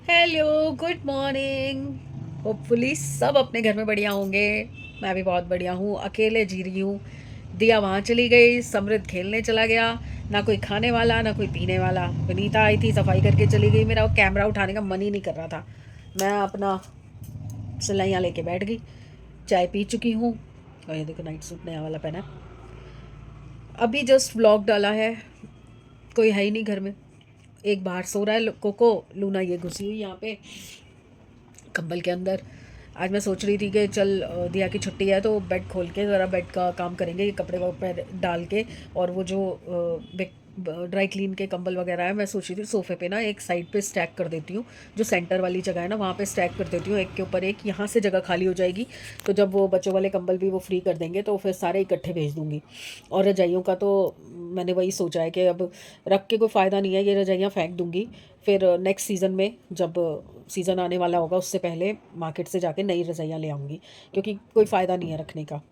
Hello, good morning. Hopefully सब अपने घर में बढ़िया होंगे। मैं भी बहुत बढ़िया हूँ, अकेले जी रही हूँ। दिया वहाँ चली गई, समृद्ध खेलने चला गया। ना कोई खाने वाला ना कोई पीने वाला। विनीता आई थी, सफाई करके चली गई। मेरा वो कैमरा उठाने का मन ही नहीं कर रहा था। मैं अपना सिलाइयाँ लेके बैठ गई। चाय पी चुकी हूँ। और ये देखो, नाइट सूट नया वाला पहना है। अभी जस्ट व्लॉग डाला है। कोई है ही नहीं घर में। एक बाहर सो रहा है कोको। लूना ये घुसी हुई यहाँ पे कंबल के अंदर। आज मैं सोच रही थी कि चल दिया की छुट्टी है तो बेड खोल के ज़रा बेड का काम करेंगे, ये कपड़े वपड़े डाल के। और वो जो ड्राई क्लीन के कंबल वगैरह है, मैं सोच रही थी सोफ़े पे ना एक साइड पे स्टैक कर देती हूँ। जो सेंटर वाली जगह है ना, वहाँ पे स्टैक कर देती हूँ एक के ऊपर एक। यहाँ से जगह खाली हो जाएगी। तो जब वो बच्चों वाले कंबल भी वो फ्री कर देंगे तो फिर सारे इकट्ठे भेज दूँगी। और रजाइयों का तो मैंने वही सोचा है कि अब रख के कोई फ़ायदा नहीं है, ये रजाइयाँ फेंक दूँगी। फिर नेक्स्ट सीज़न में जब सीज़न आने वाला होगा उससे पहले मार्केट से जाके नई रज़ाइयाँ ले आऊँगी। क्योंकि कोई फ़ायदा नहीं है रखने का।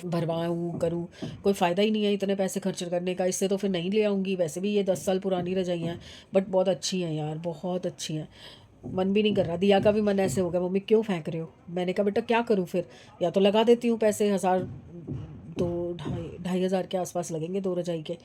भरवाऊँ करूँ, कोई फ़ायदा ही नहीं है इतने पैसे खर्च करने का। इससे तो फिर नहीं ले आऊँगी। वैसे भी ये 10 साल पुरानी रज़ाइयाँ हैं, बट बहुत अच्छी हैं यार, बहुत अच्छी हैं। मन भी नहीं कर रहा। दिया का भी मन ऐसे हो गया, मम्मी क्यों फेंक रहे हो। मैंने कहा बेटा क्या करूँ फिर, या तो लगा देती हूँ पैसे, 1000 दो ढाई 2500 के आसपास लगेंगे दो रजाई के।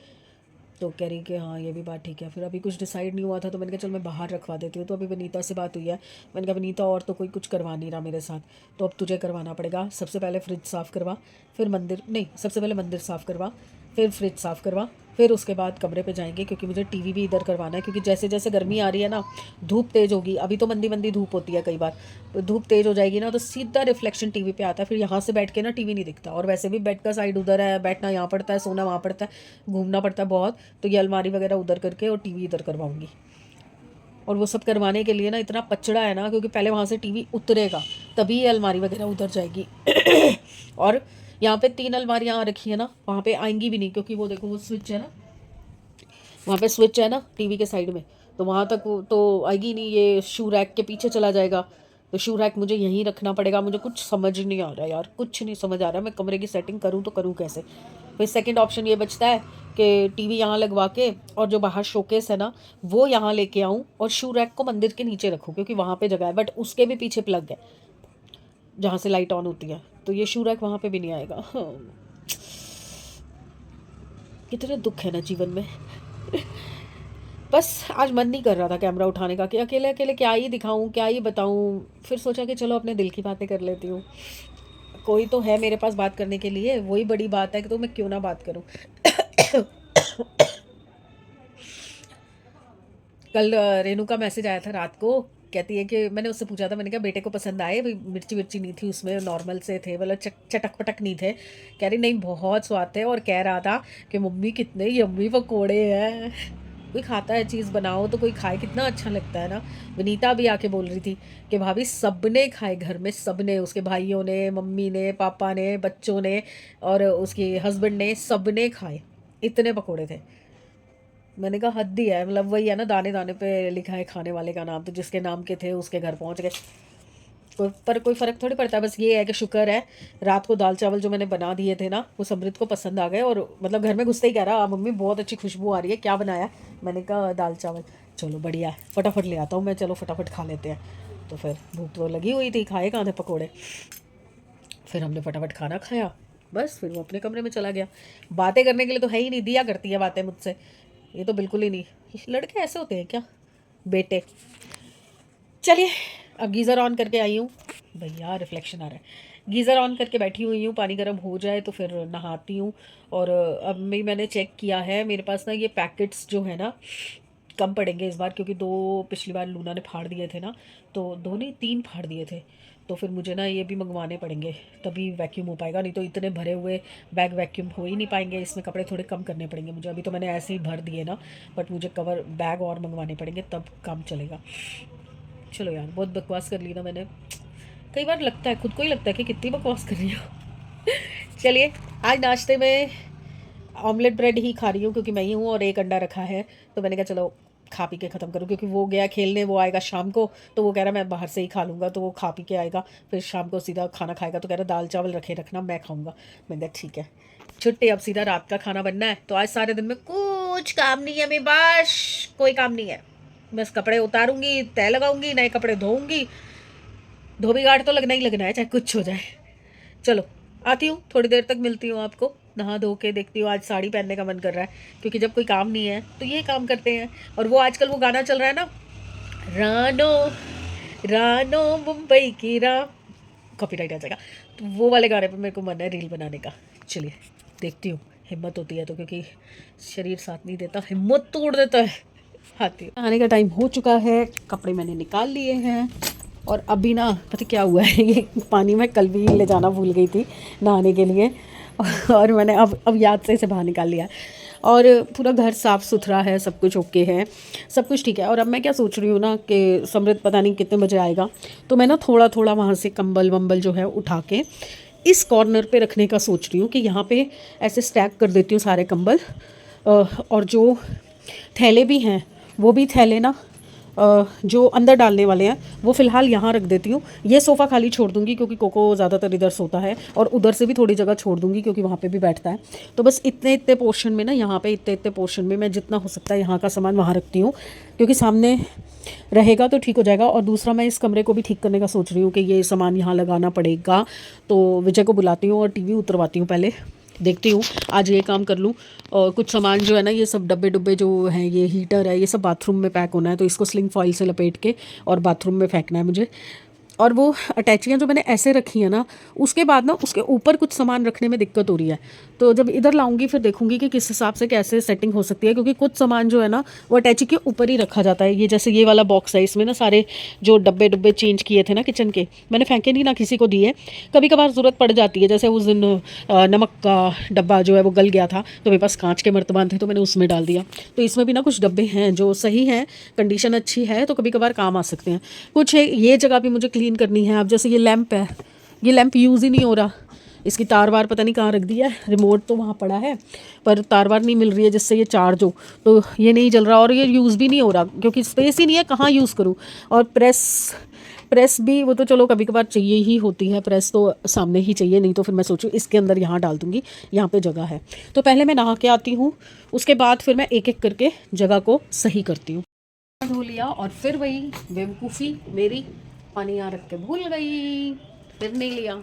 तो कह रही कि हाँ ये भी बात ठीक है। फिर अभी कुछ डिसाइड नहीं हुआ था तो मैंने कहा चल मैं बाहर रखवा देती हूँ। तो अभी विनीता से बात हुई है। मैंने कहा विनीता, और तो कोई कुछ करवा नहीं रहा मेरे साथ, तो अब तुझे करवाना पड़ेगा। सबसे पहले फ्रिज साफ़ करवा, फिर मंदिर नहीं, सबसे पहले मंदिर साफ़ करवा, फिर फ्रिज साफ़ करवा, फिर उसके बाद कमरे पे जाएंगे। क्योंकि मुझे टीवी भी इधर करवाना है। क्योंकि जैसे जैसे गर्मी आ रही है ना, धूप तेज़ होगी। अभी तो मंदी मंदी धूप होती है कई बार, तो धूप तेज़ हो जाएगी ना तो सीधा रिफ्लेक्शन टीवी पे आता है। फिर यहाँ से बैठ के ना टीवी नहीं दिखता। और वैसे भी बेड का साइड उधर है, बैठना यहाँ पड़ता है, सोना वहाँ पड़ता है, घूमना पड़ता है बहुत। तो ये अलमारी वगैरह उधर करके और टीवी इधर करवाऊंगी। और वो सब करवाने के लिए ना इतना पचड़ा है ना, क्योंकि पहले वहाँ से टीवी उतरेगा तभी ये अलमारी वगैरह उधर जाएगी। और यहाँ पे 3 अलमारियाँ आ रखी है ना, वहाँ पे आएंगी भी नहीं। क्योंकि वो देखो वो स्विच है ना, वहाँ पे स्विच है ना टीवी के साइड में, तो वहाँ तक तो आएगी नहीं। ये शू रैक के पीछे चला जाएगा। तो शू रैक मुझे यहीं रखना पड़ेगा। मुझे कुछ समझ नहीं आ रहा यार, कुछ नहीं समझ आ रहा मैं कमरे की सेटिंग करूँ तो करूँ कैसे। फिर सेकंड ऑप्शन ये बचता है कि टीवी यहाँ लगवा के और जो बाहर शोकेस है ना वो यहाँ लेके आऊँ और शू रैक को मंदिर के नीचे रखूँ, क्योंकि वहाँ पे जगह है। बट उसके भी पीछे प्लग है जहाँ से लाइट ऑन होती है। तो ये शू रैक वहाँ पे भी नहीं आएगा। कितने दुख है ना जीवन में। बस आज मन नहीं कर रहा था कैमरा उठाने का कि अकेले अकेले क्या ही दिखाऊं, क्या ही बताऊं। फिर सोचा कि चलो अपने दिल की बातें कर लेती हूँ। कोई तो है मेरे पास बात करने के लिए, वही बड़ी बात है कि तो मैं क्यों ना बात करूं। कल रेनू का मैसेज आया था रात को। कहती है कि मैंने उससे पूछा था, मैंने कहा बेटे को पसंद आए भाई, मिर्ची विर्ची नहीं थी उसमें, नॉर्मल से थे, मतलब चटक पटक नहीं थे। कह रही नहीं बहुत स्वाद थे। और कह रहा था कि मम्मी कितने यम्मी पकोड़े हैं। कोई खाता है चीज़ बनाओ तो कोई खाए, कितना अच्छा लगता है ना। विनीता भी आके बोल रही थी कि भाभी सबने खाए घर में, सबने, उसके भाइयों ने, मम्मी ने, पापा ने, बच्चों ने और उसके हस्बैंड ने, सबने खाए। इतने पकोड़े थे। मैंने कहा हद ही है, मतलब वही है ना, दाने दाने पे लिखा है खाने वाले का नाम। तो जिसके नाम के थे उसके घर पहुंच गए। कोई पर कोई फ़र्क थोड़ी पड़ता है। बस ये है कि शुक्र है रात को दाल चावल जो मैंने बना दिए थे ना वो समृद्ध को पसंद आ गए। और मतलब घर में घुसते ही कह रहा मम्मी बहुत अच्छी खुशबू आ रही है, क्या बनाया। मैंने कहा दाल चावल। चलो बढ़िया है, फटाफट ले आता हूँ मैं, चलो फटाफट खा लेते हैं। तो फिर भूख तो लगी हुई थी, खाए कहाँ थे पकौड़े। फिर हमने फटाफट खाना खाया। बस फिर वो अपने कमरे में चला गया। बातें करने के लिए तो है ही नहीं, दिया करती है बातें मुझसे। ये तो बिल्कुल ही नहीं। ये लड़के ऐसे होते हैं क्या, बेटे। चलिए, अब गीज़र ऑन करके आई हूँ। भैया रिफ्लेक्शन आ रहा है। गीज़र ऑन करके बैठी हुई हूँ, पानी गर्म हो जाए तो फिर नहाती हूँ। और अब भी मैंने चेक किया है, मेरे पास ना ये पैकेट्स जो है ना कम पड़ेंगे इस बार। क्योंकि 2 पिछली बार लूना ने फाड़ दिए थे ना, तो 2 नहीं 3 फाड़ दिए थे। तो फिर मुझे ना ये भी मंगवाने पड़ेंगे, तभी वैक्यूम हो पाएगा। नहीं तो इतने भरे हुए बैग वैक्यूम हो ही नहीं पाएंगे। इसमें कपड़े थोड़े कम करने पड़ेंगे मुझे। अभी तो मैंने ऐसे ही भर दिए ना, बट मुझे कवर बैग और मंगवाने पड़ेंगे तब काम चलेगा। चलो यार, बहुत बकवास कर ली ना मैंने। कई बार लगता है, खुद को ही लगता है कि कितनी बकवास कर रही हो। चलिए, आज नाश्ते में ऑमलेट ब्रेड ही खा रही हूँ क्योंकि मैं ही हूँ और एक अंडा रखा है। तो मैंने कहा चलो खा पी के ख़त्म करूँ, क्योंकि वो गया खेलने, वो आएगा शाम को। तो वो कह रहा मैं बाहर से ही खा लूँगा, तो वो खा पी के आएगा। फिर शाम को सीधा खाना खाएगा। तो कह रहा दाल चावल रखे रखना, मैं खाऊँगा। मैंने कहा ठीक है। छुट्टी, अब सीधा रात का खाना बनना है। तो आज सारे दिन में कुछ काम नहीं है, मेरे पास कोई काम नहीं है। बस कपड़े उतारूंगी, तय लगाऊंगी, नए कपड़े धोऊंगी, धोबी घाट तो लगना ही लगना है, चाहे कुछ हो जाए। चलो आती हूँ, थोड़ी देर तक मिलती हूँ आपको, नहा धो के देखती हूँ। आज साड़ी पहनने का मन कर रहा है, क्योंकि जब कोई काम नहीं है तो ये काम करते हैं। और वो आजकल वो गाना चल रहा है ना, रानो रानो मुंबई की कॉपीराइट आ जाएगा, तो वो वाले गाने पे मेरे को मन है रील बनाने का। चलिए देखती हूँ, हिम्मत होती है तो, क्योंकि शरीर साथ नहीं देता, हिम्मत तोड़ देता है। आती हूँ। आने का टाइम हो चुका है, कपड़े मैंने निकाल लिए हैं। और अभी ना पता क्या हुआ है, ये पानी मैं कल भी ले जाना भूल गई थी नहाने के लिए, और मैंने अब याद से इसे बाहर निकाल लिया। और पूरा घर साफ़ सुथरा है, सब कुछ ओके है, सब कुछ ठीक है। और अब मैं क्या सोच रही हूँ ना कि समृद्ध पता नहीं कितने बजे आएगा, तो मैं ना थोड़ा थोड़ा वहाँ से कंबल वंबल जो है उठा के इस कॉर्नर पे रखने का सोच रही हूँ, कि यहाँ पे ऐसे स्टैक कर देती हूँ सारे कंबल। और जो थैले भी हैं वो भी थैले ना जो अंदर डालने वाले हैं वो फ़िलहाल यहाँ रख देती हूँ। ये सोफ़ा खाली छोड़ दूँगी, क्योंकि कोको ज़्यादातर इधर सोता है, और उधर से भी थोड़ी जगह छोड़ दूँगी, क्योंकि वहाँ पे भी बैठता है। तो बस इतने इतने पोर्शन में ना, यहाँ पे इतने इतने पोर्शन में मैं जितना हो सकता है यहाँ का सामान वहाँ रखती हूँ, क्योंकि सामने रहेगा तो ठीक हो जाएगा। और दूसरा, मैं इस कमरे को भी ठीक करने का सोच रही हूँ कि ये सामान यहाँ लगाना पड़ेगा। तो विजय को बुलाती हूँ और टीवी उतरवाती हूँ, पहले देखती हूँ आज ये काम कर लूँ। और कुछ सामान जो है ना, ये सब डब्बे डुब्बे जो हैं, ये हीटर है, ये सब बाथरूम में पैक होना है, तो इसको स्लिंग फॉइल से लपेट के और बाथरूम में फेंकना है मुझे। और वो अटैचियाँ जो मैंने ऐसे रखी है ना, उसके बाद ना उसके ऊपर कुछ सामान रखने में दिक्कत हो रही है। तो जब इधर लाऊंगी फिर देखूंगी कि किस हिसाब से कैसे सेटिंग हो सकती है, क्योंकि कुछ सामान जो है ना वो अटैची के ऊपर ही रखा जाता है। ये जैसे ये वाला बॉक्स है, इसमें ना सारे जो डब्बे डुब्बे चेंज किए थे ना किचन के, मैंने फेंके नहीं ना, किसी को दिए। कभी कभार ज़रूरत पड़ जाती है, जैसे उस दिन नमक का डब्बा जो है वो गल गया था, तो मेरे पास कांच के मर्तबान थे, तो मैंने उसमें डाल दिया। तो इसमें भी ना कुछ डब्बे हैं जो सही हैं, कंडीशन अच्छी है, तो कभी कभार काम आ सकते हैं। कुछ है, ये जगह भी मुझे क्लीन करनी है। अब जैसे ये लैंप है, ये लैंप यूज़ ही नहीं हो रहा, इसकी तार वार पता नहीं कहाँ रख दिया है, रिमोट तो वहाँ पड़ा है पर तार वार नहीं मिल रही है जिससे ये चार्ज हो, तो ये नहीं जल रहा, और ये यूज़ भी नहीं हो रहा, क्योंकि स्पेस ही नहीं है, कहाँ यूज़ करूँ। और प्रेस भी वो तो चलो कभी कभार चाहिए ही होती है, प्रेस तो सामने ही चाहिए, नहीं तो फिर मैं सोचूँ इसके अंदर यहाँ डाल दूँगी, यहाँ पे जगह है। तो पहले मैं नहा के आती हूँ, उसके बाद फिर मैं एक एक करके जगह को सही करती हूँ। धो लिया और फिर वही बेवकूफ़ी मेरी, पानी यहाँ रख के भूल गई, फिर नहीं लिया।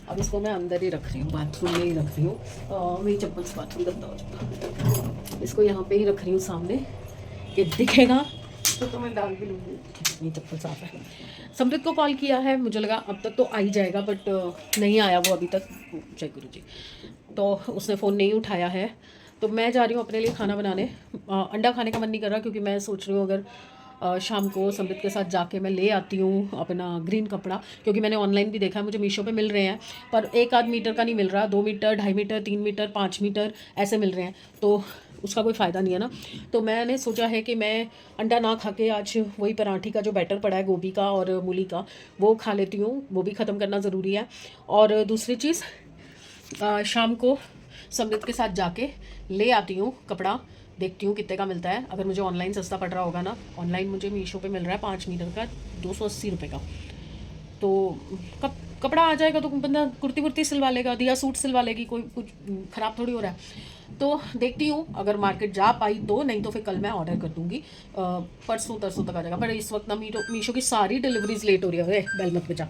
अब इसको मैं अंदर ही रख रही हूँ, बाथरूम में ही रख रही हूँ। मेरी चप्पल से बाथरूम गंदा हो जाएगा, इसको यहाँ पे ही रख रही हूँ सामने, कि दिखेगा तो मैं डाल भी लूँगी। मेरी चप्पल साफ है। समृद्ध को कॉल किया है, मुझे लगा अब तक तो आ ही जाएगा, बट नहीं आया वो अभी तक, जय गुरु जी। तो उसने फ़ोन नहीं उठाया है, तो मैं जा रही हूँ अपने लिए खाना बनाने। अंडा खाने का मन नहीं कर रहा, क्योंकि मैं सोच रही हूँ अगर शाम को समृद्ध के साथ जाके मैं ले आती हूँ अपना ग्रीन कपड़ा, क्योंकि मैंने ऑनलाइन भी देखा है, मुझे मीशो पे मिल रहे हैं, पर 1-8 मीटर का नहीं मिल रहा, 2 मीटर, 2.5 मीटर, 3 मीटर, 5 मीटर ऐसे मिल रहे हैं, तो उसका कोई फ़ायदा नहीं है ना। तो मैंने सोचा है कि मैं अंडा ना खा के आज वही पराठी का जो बैटर पड़ा है गोभी का और मूली का, वो खा लेती हूँ, वो भी ख़त्म करना ज़रूरी है। और दूसरी चीज़, शाम को समृद्ध के साथ जाके ले आती हूँ कपड़ा, देखती हूँ कितने का मिलता है। अगर मुझे ऑनलाइन सस्ता पड़ रहा होगा ना, ऑनलाइन मुझे मीशो पे मिल रहा है 5 मीटर का 280 रुपये का, तो कपड़ा आ जाएगा तो बंदा कुर्ती वुर्ती सिलवा लेगा, दिया सूट सिलवा लेगी, कोई कुछ ख़राब थोड़ी हो रहा है। तो देखती हूँ अगर मार्केट जा पाई तो, नहीं तो फिर कल मैं ऑर्डर कर दूँगी, परसों तरसों तक आ जाएगा। पर इस वक्त ना मीशो की सारी डिलीवरीज लेट हो रही है, बेल मत बजा।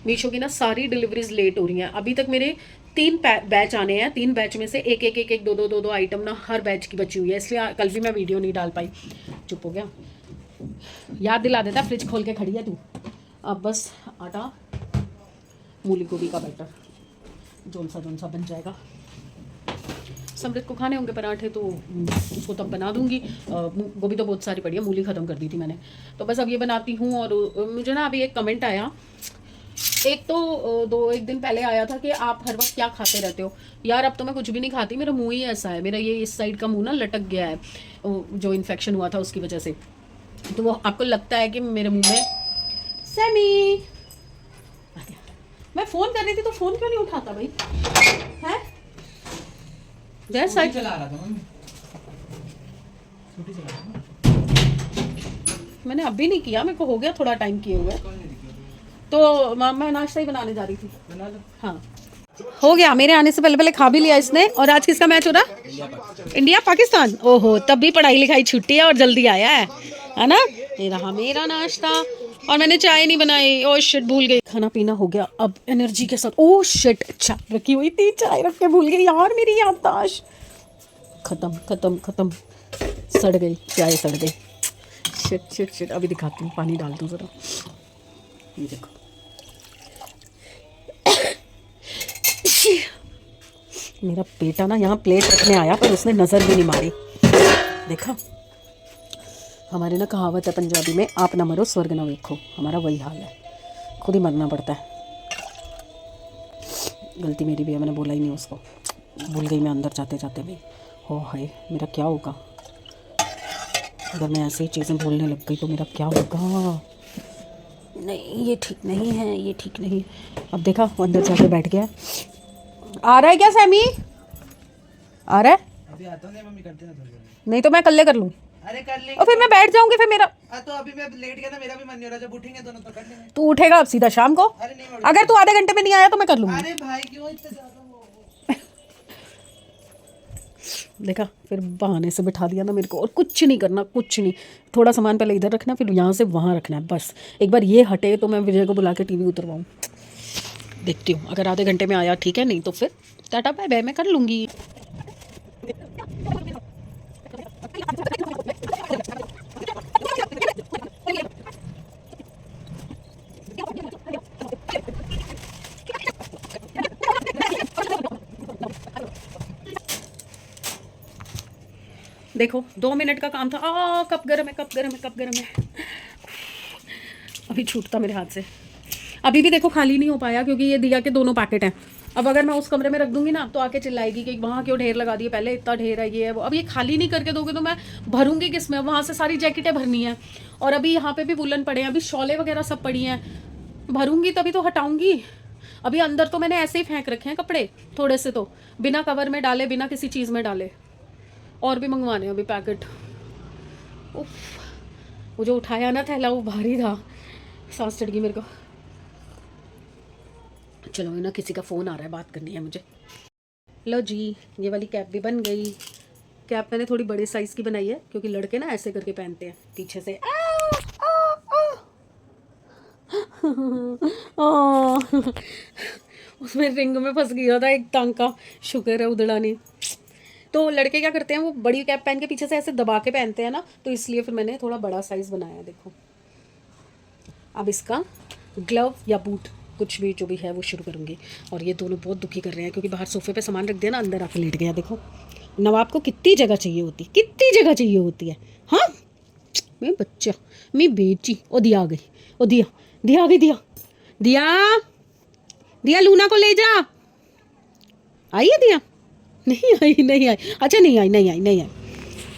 मीशो की ना सारी डिलीवरीज लेट हो रही हैं। अभी तक मेरे 3 बैच आने हैं, 3 बैच में से एक एक एक एक 2 आइटम ना हर बैच की बची हुई है, इसलिए कल भी मैं वीडियो नहीं डाल पाई। चुप हो गया, याद दिला देता, फ्रिज खोल के खड़ी है तू। अब बस आटा, मूली गोभी का बैटर जोन सा बन जाएगा। समृद्ध को खाने होंगे पराठे, तो उसको तब बना दूंगी। गोभी तो बहुत सारी पड़ी है, मूली ख़त्म कर दी थी मैंने, तो बस अब ये बनाती हूँ। और मुझे ना अभी एक कमेंट आया, एक तो एक दिन पहले आया था कि आप हर वक्त क्या खाते रहते हो। यार अब तो मैं कुछ भी नहीं खाती, मेरा मुंह ही ऐसा है, मेरा ये इस साइड का मुंह ना लटक गया है, जो इन्फेक्शन हुआ था उसकी वजह से। तो वो आपको लगता है कि मेरे मुंह में सैमी, मैं फ़ोन कर रही थी तो फ़ोन क्यों नहीं उठाता भाई, है जय साइड चला रहा था मैंने अभी नहीं किया, मेरे को हो गया थोड़ा टाइम किए हुए, तो मैं नाश्ता ही बनाने जा रही थी। बना लो। हाँ हो गया, मेरे आने से पहले पहले खा भी लिया इसने। और आज किसका मैच हो रहा? इंडिया पाकिस्तान। ओहो, तब भी पढ़ाई लिखाई छुट्टी है और जल्दी आया है ना। ये रहा मेरा नाश्ता। और मैंने चाय नहीं बनाई, ओह शिट भूल गई। खाना पीना हो गया, अब एनर्जी के साथ। ओह शिट, अच्छा रखी हुई थी, चाय रख के भूल गई यार, मेरी याददाश्त खत्म खत्म खत्म। सड़ गई चाय, सड़ गई। शिट शिट शिट, अभी दिखाती हूँ, पानी डाल दूँ ज़रा। ये देखो, मेरा बेटा ना यहाँ प्लेट रखने आया पर उसने नज़र भी नहीं मारी। देखा, हमारे ना कहावत है पंजाबी में, आप ना मरो स्वर्ग ना देखो। हमारा वही हाल है, खुद ही मरना पड़ता है। गलती मेरी भी है, मैंने बोला ही नहीं उसको, भूल गई मैं अंदर जाते जाते भी। हो हाय, मेरा क्या होगा अगर मैं ऐसे ही चीज़ें बोलने लग गई तो मेरा क्या होगा। नहीं ये ठीक नहीं है, ये ठीक नहीं। अब देखा, वो अंदर जाके बैठ गया। आ रहा है क्या सैमी, आ रहा है? अभी आता हूं, मम्मी करते हैं थोड़ी देर में। नहीं तो मैं कल्ले कर लूँ। अरे कर लेंगे। और फिर मैं बैठ जाऊंगी, फिर मेरा तो अभी मैं लेट गया ना, मेरा भी मन नहीं हो रहा, जब उठेंगे दोनों तो कर लेंगे। तू उठेगा अब सीधा शाम को। अरे नहीं, अगर तू आधे घंटे में नहीं आया तो मैं कर लूँगी। अरे भाई क्यों इतना ज्यादा देखा, फिर बहाने से बिठा दिया ना मेरे को। और कुछ नहीं करना, कुछ नहीं, थोड़ा सामान पहले इधर रखना, फिर यहाँ से वहाँ रखना है बस। एक बार ये हटे तो मैं विजय को बुला के टीवी उतरवाऊँ। देखती हूँ, अगर आधे घंटे में आया ठीक है, नहीं तो फिर टाटा बाय बाय, मैं कर लूँगी। देखो 2 मिनट का काम था। कप गर्म है, कप गर्म है, कप गर्म है। अभी छूटता मेरे हाथ से। अभी भी देखो खाली नहीं हो पाया क्योंकि ये दिया के दोनों पैकेट हैं। अब अगर मैं उस कमरे में रख दूंगी ना तो आके चिल्लाएगी कि वहाँ क्यों ढेर लगा दिए, पहले इतना ढेर है, ये है वो। अब ये खाली नहीं करके दोगे तो मैं भरूंगी किस में? वहाँ से सारी जैकेटें भरनी है, और अभी यहाँ पे भी वुलन पड़े हैं, अभी शॉलें वगैरह सब पड़ी हैं। भरूंगी तभी तो हटाऊंगी। अभी अंदर तो मैंने ऐसे ही फेंक रखे हैं कपड़े, थोड़े से तो बिना कवर में डाले, बिना किसी चीज़ में डाले। और भी मंगवाने अभी पैकेट। उफ, वो जो उठाया ना थैला वो भारी था, सांस चढ़ गई मेरे को। चलो ना, किसी का फ़ोन आ रहा है, बात करनी है मुझे। लो जी, ये वाली कैप भी बन गई। कैप मैंने थोड़ी बड़े साइज़ की बनाई है क्योंकि लड़के ना ऐसे करके पहनते हैं पीछे से। उसमें रिंग में फंस गया था एक टांका, शुक्र है उधड़ा नहीं। तो लड़के क्या करते हैं, वो बड़ी कैप पहन के पीछे से ऐसे दबा के पहनते हैं ना, तो इसलिए फिर मैंने थोड़ा बड़ा साइज़ बनाया। देखो, अब इसका ग्लव या बूट कुछ भी जो भी है वो शुरू करूँगी। और ये दोनों बहुत दुखी कर रहे हैं क्योंकि बाहर सोफे पे सामान रख दिया ना, अंदर आके लेट गया। देखो, नवाब को कितनी जगह चाहिए होती, कितनी जगह चाहिए होती है। हाँ, मैं बच्चा, मैं बेटी। ओ दिया आ गई, ओ दिया, दिया आ गई, दिया, दिया, दिया लूना को ले जा। आई है दिया? नहीं आई, नहीं आई। अच्छा नहीं आई, नहीं आई, नहीं आई।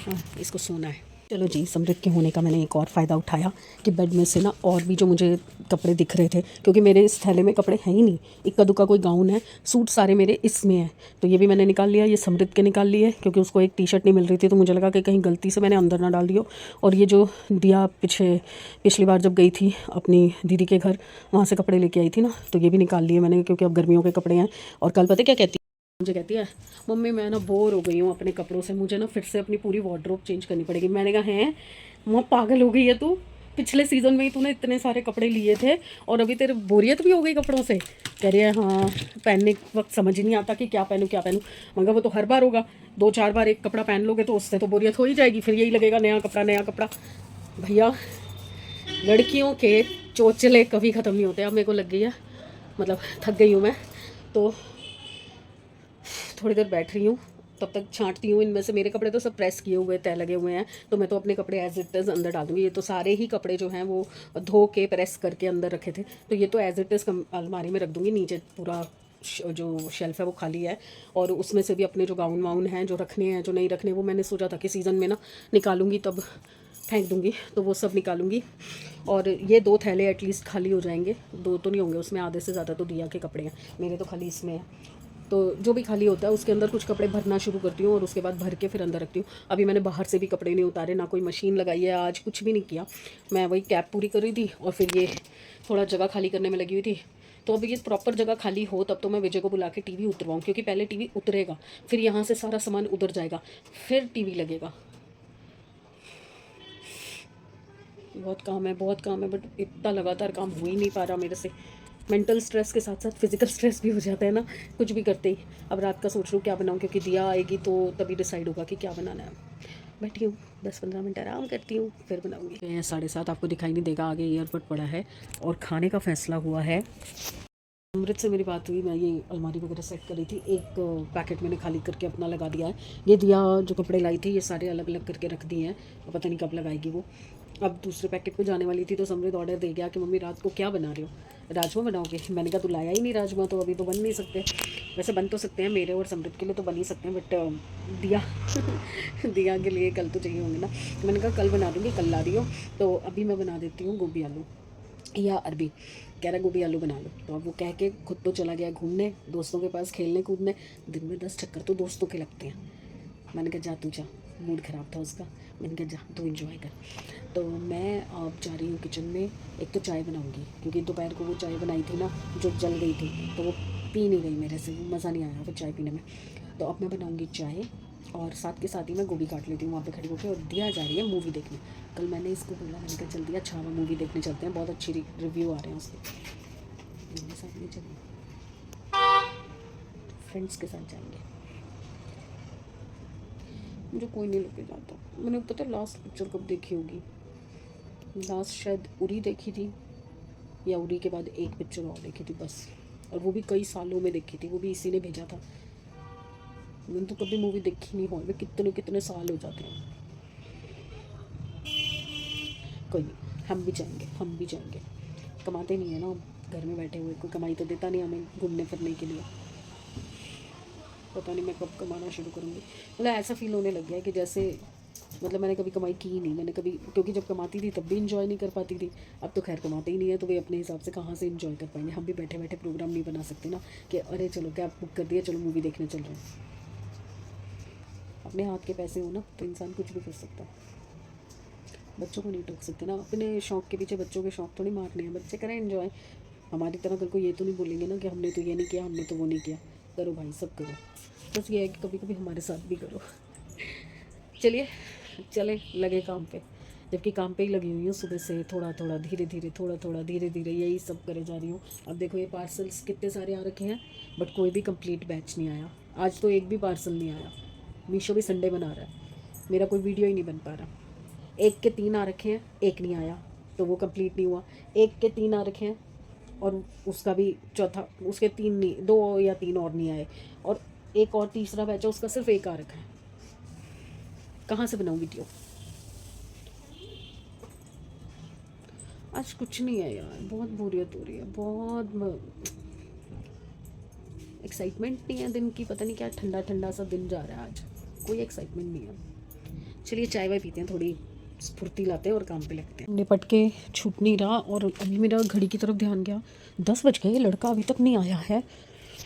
हाँ, इसको सोना है। चलो जी, समृद्ध के होने का मैंने एक और फ़ायदा उठाया कि बेड में से ना और भी जो मुझे कपड़े दिख रहे थे, क्योंकि मेरे इस थैले में कपड़े हैं ही नहीं, इक्का दुक्का कोई गाउन है, सूट सारे मेरे इसमें हैं। तो ये भी मैंने निकाल लिया, ये समृद्ध के निकाल लिए क्योंकि उसको एक टी शर्ट नहीं मिल रही थी, तो मुझे लगा कि कहीं गलती से मैंने अंदर ना डाल दियो। और ये जो दिया पिछली बार जब गई थी अपनी दीदी के घर, वहाँ से कपड़े लेके आई थी ना, तो ये भी निकाल लिए मैंने क्योंकि अब गर्मियों के कपड़े हैं। और कल पता क्या कहती, मुझे कहती है, मम्मी मैं ना बोर हो गई हूँ अपने कपड़ों से, मुझे ना फिर से अपनी पूरी वार्डरोब चेंज करनी पड़ेगी। मैंने कहा है, वहाँ पागल हो गई है तू? पिछले सीज़न में ही तूने इतने सारे कपड़े लिए थे और अभी तेरे बोरियत भी हो गई कपड़ों से। कह रही है हाँ, पहनने के वक्त समझ ही नहीं आता कि क्या पहनूँ क्या पहनूँ। मगर वो तो हर बार होगा, 2-4 बार एक कपड़ा पहन लोगे तो उससे तो बोरियत हो ही जाएगी, फिर यही लगेगा नया कपड़ा नया कपड़ा। भैया, लड़कियों के चोचले कभी ख़त्म नहीं होते। अब मेरे को लग गई है, मतलब थक गई हूँ मैं, तो थोड़ी देर बैठ रही हूँ, तब तक छांटती हूँ। इनमें से मेरे कपड़े तो सब प्रेस किए हुए तय लगे हुए हैं, तो मैं तो अपने कपड़े एज इट इज़ अंदर डाल दूँगी। ये तो सारे ही कपड़े जो हैं वो धो के प्रेस करके अंदर रखे थे, तो ये तो एज इट इज़ अलमारी में रख दूँगी। नीचे पूरा जो शेल्फ़ है वो खाली है, और उसमें से भी अपने जो गाउन वाउन हैं जो रखने हैं जो नहीं रखने, वो मैंने सोचा था कि सीज़न में ना निकालूंगी तब फेंक दूँगी, तो वो सब निकालूंगी। और ये 2 थैले एटलीस्ट खाली हो जाएंगे, 2 तो नहीं होंगे, उसमें आधे से ज़्यादा तो दिया के कपड़े हैं, मेरे तो खाली इसमें है। तो जो भी खाली होता है उसके अंदर कुछ कपड़े भरना शुरू करती हूँ और उसके बाद भर के फिर अंदर रखती हूँ। अभी मैंने बाहर से भी कपड़े नहीं उतारे, ना कोई मशीन लगाई है आज, कुछ भी नहीं किया। मैं वही कैप पूरी कर रही थी और फिर ये थोड़ा जगह खाली करने में लगी हुई थी। तो अभी ये प्रॉपर जगह खाली हो तब तो मैं विजय को बुला के टीवी उतरवाऊँ, क्योंकि पहले टीवी उतरेगा, फिर यहाँ से सारा सामान उधर जाएगा, फिर टीवी लगेगा। बहुत काम है, बट इतना लगातार काम हो ही नहीं पा रहा मेरे से। मेंटल स्ट्रेस के साथ साथ फिजिकल स्ट्रेस भी हो जाता है ना कुछ भी करते ही। अब रात का सोच रही हूँ क्या बनाऊँ, क्योंकि दिया आएगी तो तभी डिसाइड होगा कि क्या बनाना है। बैठी हूँ 10-15 मिनट आराम करती हूँ, फिर बनाऊँगी। 7:30 आपको दिखाई नहीं देगा, आगे ईयरबड पड़ा है और खाने का फैसला हुआ है। अमृत से मेरी बात हुई, मैं ये अलमारी वगैरह सेट कर रही थी। एक पैकेट मैंने खाली करके अपना लगा दिया है। ये दिया जो कपड़े लाई थी ये सारे अलग अलग करके रख दिए हैं, पता नहीं कब लगाएगी वो। अब दूसरे पैकेट पे जाने वाली थी तो समृद्ध ऑर्डर दे गया कि मम्मी रात को क्या बना रहे हो, राजमा बनाओगे। मैंने कहा तू लाया ही नहीं राजमा, तो अभी तो बन नहीं सकते। वैसे बन तो सकते हैं, मेरे और समृद्ध के लिए तो बन ही सकते हैं, बट दिया दिया के लिए कल तो चाहिए होंगे ना। तो मैंने कहा कल बना दूँगी, कल ला रही हो तो अभी मैं बना देती हूँ गोभी आलू या अरबी। कह रहा गोभी आलू बना लो, तो अब वो कह के खुद तो चला गया घूमने दोस्तों के पास, खेलने कूदने। दिन में 10 चक्कर तो दोस्तों के लगते हैं। मैंने कहा जा तू जा, मूड ख़राब था उसका। मैंने कहा जा तू एंजॉय कर। तो मैं अब जा रही हूँ किचन में। एक तो चाय बनाऊँगी, क्योंकि दोपहर को वो चाय बनाई थी ना जो जल गई थी, तो वो पी नहीं गई मेरे से, मज़ा नहीं आया फिर चाय पीने में। तो अब मैं बनाऊँगी चाय और साथ के साथ ही मैं गोभी काट लेती हूँ वहाँ पे खड़ी होकर। और दिया जा रही है मूवी देखने। कल मैंने इसको बोला, मैंने कहा चल दिया छावा मूवी देखने चलते हैं, बहुत अच्छी रिव्यू आ रहे हैं उसके। मेरे साथ नहीं चलिए, फ्रेंड्स के साथ जाएंगे। मुझे कोई नहीं लेके जाता। मैंने पता लास्ट पिक्चर कब देखी होगी, लास्ट शायद उरी देखी थी, या उरी के बाद एक पिक्चर और देखी थी बस, और वो भी कई सालों में देखी थी, वो भी इसी ने भेजा था। मैंने तो कभी मूवी देखी नहीं, हॉल में कितने कितने साल हो जाते हैं। कोई नहीं, हम भी जाएंगे, हम भी जाएंगे। कमाते नहीं है ना घर में बैठे हुए, कोई कमाई तो देता नहीं हमें घूमने फिरने के लिए। पता नहीं मैं कब कमाना शुरू करूँगी। मतलब ऐसा फील होने लग गया है कि जैसे मतलब मैंने कभी कमाई की ही नहीं। मैंने कभी, क्योंकि जब कमाती थी तब भी इंजॉय नहीं कर पाती थी। अब तो खैर कमाते ही नहीं है, तो वे अपने हिसाब से कहाँ से इंजॉय कर पाएंगे। हम भी बैठे बैठे प्रोग्राम नहीं बना सकते ना कि अरे चलो कैब बुक कर दिया, चलो मूवी देखने चल रहे हैं। अपने हाथ के पैसे हो ना तो इंसान कुछ भी कर सकता है। बच्चों को नहीं टोक सकते ना, अपने शौक़ के पीछे बच्चों के शौक़ थोड़ी मारने हैं। बच्चे करें एंजॉय, हमारी तरह कल को ये तो नहीं बोलेंगे ना कि हमने तो ये नहीं किया, हमने तो वो नहीं किया। करो भाई, सब करो, बस ये है कि कभी कभी हमारे साथ भी करो। चलिए चले लगे काम पे, जबकि काम पे ही लगी हुई हूँ सुबह से। थोड़ा थोड़ा धीरे धीरे, थोड़ा थोड़ा धीरे धीरे यही सब करे जा रही हूँ। अब देखो ये पार्सल्स कितने सारे आ रखे हैं, बट कोई भी कंप्लीट बैच नहीं आया। आज तो एक भी पार्सल नहीं आया। मीशो भी संडे बना रहा है, मेरा कोई वीडियो ही नहीं बन पा रहा। एक के 3 आ रखे हैं, एक नहीं आया तो वो कंप्लीट नहीं हुआ। एक के 3 आ रखे हैं और उसका भी चौथा, उसके 3 नहीं, 2 या 3 और नहीं आए। और एक और तीसरा बैच है, उसका सिर्फ 1 आ रखा है। कहाँ से बनाऊँ वीडियो? आज कुछ नहीं है यार, बहुत बोरियत हो रही है, बहुत एक्साइटमेंट नहीं है दिन की। पता नहीं क्या ठंडा ठंडा सा दिन जा रहा है आज, कोई एक्साइटमेंट नहीं है। चलिए चाय वाय पीते हैं, थोड़ी स्फूर्ति लाते हैं और काम पे लगते हैं। निपट के छूट नहीं रहा, और अभी मेरा घड़ी की तरफ ध्यान गया, 10 बज गए, लड़का अभी तक नहीं आया है।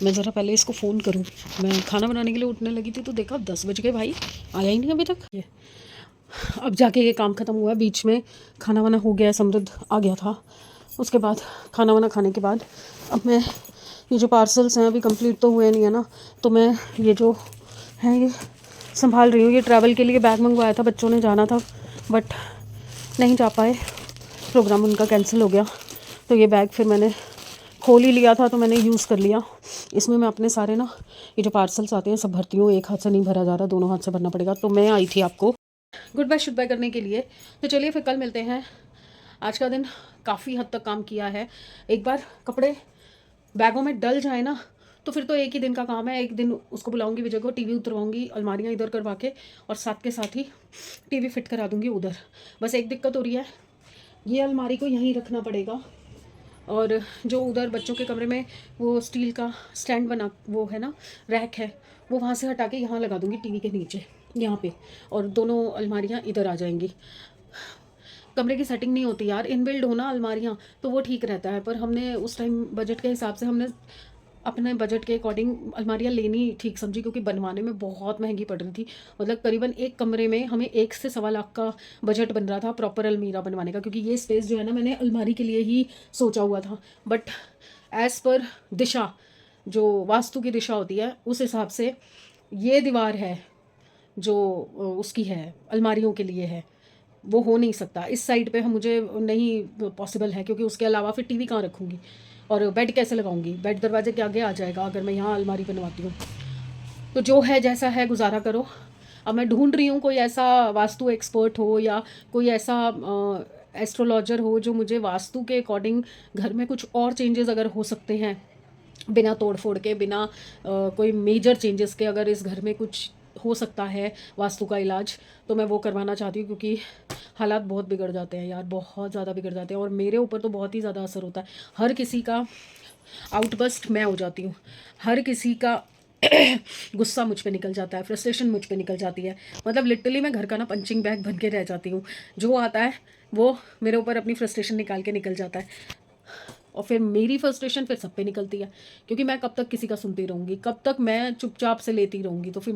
मैं ज़रा पहले इसको फ़ोन करूं। मैं खाना बनाने के लिए उठने लगी थी तो देखा 10 बज गए, भाई आया ही नहीं अभी तक। ये अब जाके ये काम ख़त्म हुआ है, बीच में खाना वाना हो गया, समृद्ध आ गया था। उसके बाद खाना वाना खाने के बाद अब मैं ये जो पार्सल्स हैं अभी कंप्लीट तो हुए नहीं है ना, तो मैं ये जो है ये संभाल रही हूँ। ये ट्रैवल के लिए बैग मंगवाया था, बच्चों ने जाना था बट नहीं जा पाए, प्रोग्राम उनका कैंसिल हो गया। तो ये बैग फिर मैंने खोल ही लिया था तो मैंने यूज़ कर लिया। इसमें मैं अपने सारे ना ये जो पार्सल्स आते हैं सब भरती हूँ। एक हाथ से नहीं भरा जा रहा, दोनों हाथ से भरना पड़ेगा। तो मैं आई थी आपको गुड बाय शुड बाय करने के लिए। तो चलिए फिर कल मिलते हैं। आज का दिन काफ़ी हद तक काम किया है। एक बार कपड़े बैगों में डल जाए ना तो फिर तो एक ही दिन का काम है। एक दिन उसको बुलाऊंगी विजय को, टीवी उतरवाऊंगी, अलमारियाँ इधर करवा के, और साथ के साथ ही टीवी फिट करा दूंगी उधर। बस एक दिक्कत हो रही है, ये अलमारी को यहीं रखना पड़ेगा, और जो उधर बच्चों के कमरे में वो स्टील का स्टैंड बना, वो है ना रैक है, वो वहाँ से हटा के यहाँ लगा दूंगी टीवी के नीचे यहाँ पे, और दोनों अलमारियाँ इधर आ जाएंगी। कमरे की सेटिंग नहीं होती यार, इनबिल्ड होना अलमारियाँ तो वो ठीक रहता है, पर हमने उस टाइम बजट के हिसाब से हमने अपने बजट के अकॉर्डिंग अलमारियाँ लेनी ठीक समझी, क्योंकि बनवाने में बहुत महंगी पड़ रही थी। मतलब करीबन एक कमरे में हमें 1 से 1.25 लाख का बजट बन रहा था प्रॉपर अलमीरा बनवाने का, क्योंकि ये स्पेस जो है ना मैंने अलमारी के लिए ही सोचा हुआ था। बट एज़ पर दिशा, जो वास्तु की दिशा होती है, उस हिसाब से ये दीवार है जो उसकी है, अलमारियों के लिए है, वो हो नहीं सकता इस साइड पे, हम मुझे नहीं पॉसिबल है, क्योंकि उसके अलावा फिर टीवी कहाँ रखूँगी और बेड कैसे लगाऊंगी, बेड दरवाजे के आगे आ जाएगा अगर मैं यहाँ अलमारी बनवाती हूँ। तो जो है जैसा है गुजारा करो। अब मैं ढूंढ रही हूँ कोई ऐसा वास्तु एक्सपर्ट हो या कोई ऐसा एस्ट्रोलॉजर हो जो मुझे वास्तु के अकॉर्डिंग घर में कुछ और चेंजेस अगर हो सकते हैं बिना तोड़ फोड़ के, बिना कोई मेजर चेंजेस के, अगर इस घर में कुछ हो सकता है वास्तु का इलाज, तो मैं वो करवाना चाहती हूँ। क्योंकि हालात बहुत बिगड़ जाते हैं यार, बहुत ज़्यादा बिगड़ जाते हैं, और मेरे ऊपर तो बहुत ही ज़्यादा असर होता है। हर किसी का आउटबस्ट मैं हो जाती हूँ, हर किसी का गुस्सा मुझ पे निकल जाता है, फ्रस्ट्रेशन मुझ पे निकल जाती है। मतलब लिटरली मैं घर का ना पंचिंग बैग बन के रह जाती हूँ। जो आता है वो मेरे ऊपर अपनी फ्रस्ट्रेशन निकाल के निकल जाता है, और फिर मेरी फ्रस्ट्रेशन फिर सब पे निकलती है। क्योंकि मैं कब तक किसी का सुनती रहूँगी, कब तक मैं चुपचाप से लेती रहूँगी। तो फिर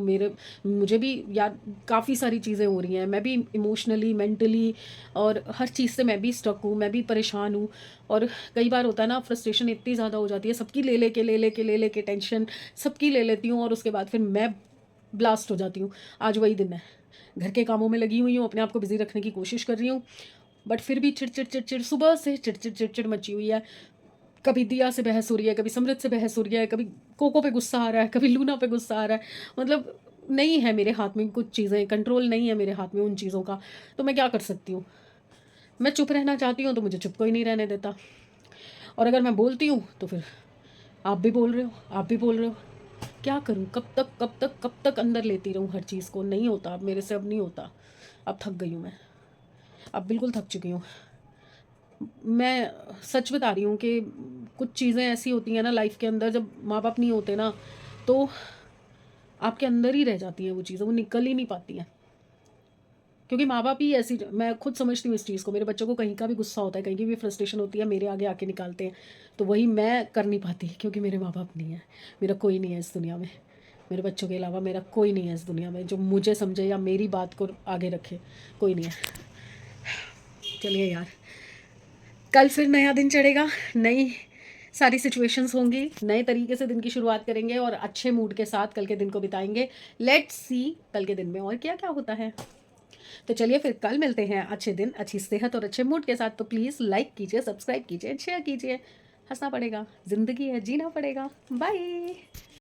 मुझे भी यार काफ़ी सारी चीज़ें हो रही हैं, मैं भी इमोशनली, मेंटली और हर चीज़ से मैं भी स्टक हूँ, मैं भी परेशान हूँ। और कई बार होता है ना, फ्रस्ट्रेशन इतनी ज़्यादा हो जाती है, सबकी ले लेके टेंशन सबकी ले लेती हूँ, और उसके बाद फिर मैं ब्लास्ट हो जाती हूँ। आज वही दिन है, घर के कामों में लगी हुई हूँ, अपने आप को बिजी रखने की कोशिश कर रही हूँ, बट फिर भी चिड़चिड़ सुबह से चिड़चिड़ मची हुई है। कभी दिया से बहस हो रही है, कभी समृद्ध से बहस हो रही है, कभी कोको पे गुस्सा आ रहा है, कभी लूना पे गुस्सा आ रहा है। मतलब नहीं है मेरे हाथ में कुछ चीज़ें, कंट्रोल नहीं है मेरे हाथ में उन चीज़ों का। तो मैं क्या कर सकती हूँ? मैं चुप रहना चाहती हूँ तो मुझे चुप कोई नहीं रहने देता, और अगर मैं बोलती हूँ तो फिर आप भी बोल रहे हो, आप भी बोल रहे हो। क्या करूँ? कब तक अंदर लेती रहूँ हर चीज़ को? नहीं होता अब मेरे से, अब नहीं होता। अब थक गई हूँ मैं, अब बिल्कुल थक चुकी हूँ। मैं सच बता रही हूँ कि कुछ चीज़ें ऐसी होती हैं ना लाइफ के अंदर, जब माँ बाप नहीं होते ना, तो आपके अंदर ही रह जाती हैं वो चीज़ें, वो निकल ही नहीं पाती हैं। क्योंकि माँ बाप ही ऐसी, मैं खुद समझती हूँ इस चीज़ को। मेरे बच्चों को कहीं का भी गुस्सा होता है, कहीं की भी फ्रस्ट्रेशन होती है, मेरे आगे आके निकालते हैं। तो वही मैं कर नहीं पाती, क्योंकि मेरे माँ बाप नहीं है, मेरा कोई नहीं है इस दुनिया में। मेरे बच्चों के अलावा मेरा कोई नहीं है इस दुनिया में जो मुझे समझे या मेरी बात को आगे रखे, कोई नहीं है। चलिए यार, कल फिर नया दिन चढ़ेगा, नई सारी सिचुएशंस होंगी, नए तरीके से दिन की शुरुआत करेंगे और अच्छे मूड के साथ कल के दिन को बिताएंगे। लेट्स सी कल के दिन में और क्या क्या होता है। तो चलिए फिर कल मिलते हैं अच्छे दिन, अच्छी सेहत और अच्छे मूड के साथ। तो प्लीज़ लाइक कीजिए, सब्सक्राइब कीजिए, शेयर कीजिए। हंसना पड़ेगा, ज़िंदगी है, जीना पड़ेगा। बाय।